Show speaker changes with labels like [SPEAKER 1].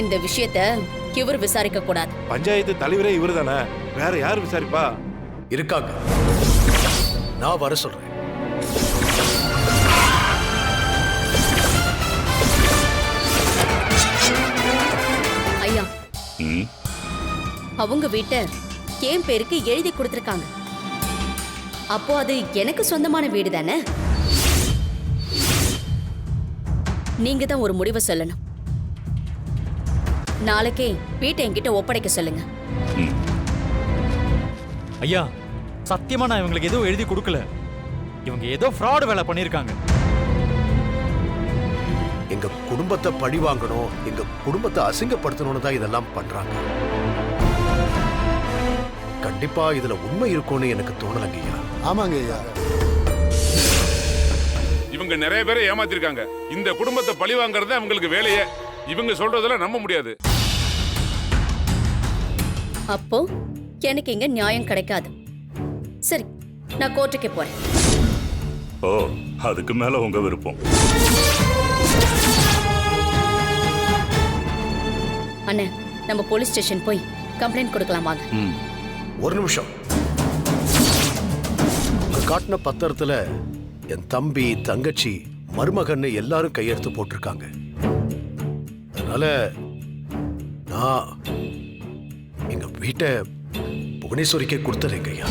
[SPEAKER 1] இந்த விஷயத்த இவர் விசாரிக்க கூடாது.
[SPEAKER 2] பஞ்சாயத்து தலைவரே இவரு தானே, வேற யார் விசாரிப்பா?
[SPEAKER 3] இருக்காங்க, நான் வர சொல்றேன்.
[SPEAKER 1] ஐயா, அவங்க வீட்டை என் பேருக்கு எழுதி கொடுத்திருக்காங்க. அப்போ அது எனக்கு சொந்தமான வீடு தானே. நீங்க தான் ஒரு முடிவை சொல்லணும். நாளைக்கே வீட்டை என்கிட்ட ஒப்படைக்க சொல்லுங்க.
[SPEAKER 4] ஐயா, சத்தியமா நான் இவங்களுக்கு எதுவும் எழுதி கொடுக்கல. இவங்க ஏதோ ஃப்ராட் வேலை பண்ணிருக்காங்க.
[SPEAKER 3] எங்க குடும்பத்தை பழி வாங்கணும், எங்க குடும்பத்தை அசிங்கப்படுத்தணும்னு தான் இதெல்லாம் பண்றாங்க. கண்டிப்பா இதுல உண்மை இருக்கும்னு எனக்கு தோணலங்க ஐயா.
[SPEAKER 5] ஆமாங்க ஐயா,
[SPEAKER 6] இவங்க நிறைய பேரை ஏமாத்திருக்காங்க. இந்த குடும்பத்தை பழி வாங்குறது அவங்களுக்கு வேலையே. இவங்க சொல்றதெல்லாம் நம்ப முடியாது.
[SPEAKER 1] அப்போ எனக்கு இங்க நியாயம் கிடைக்காது. சரி, நான் கோர்ட்டுக்கு போறேன்.
[SPEAKER 7] ஓ, அதுக்கு மேல உங்க விருப்பம்.
[SPEAKER 1] அண்ணே, நம்ம போலீஸ் ஸ்டேஷன் போய் கம்ப்ளைண்ட் கொடுக்கலாம் வாங்க.
[SPEAKER 3] ஒரு நிமிஷம். உங்க காட்டின பத்திரத்துல என் தம்பி, தங்கச்சி, மருமகன்னு எல்லாரும் கையெழுத்து போட்டிருக்காங்க. அதனால நான் எங்க வீட்டை புவனேஸ்வரிக்கே கொடுத்துறேங்க ஐயா.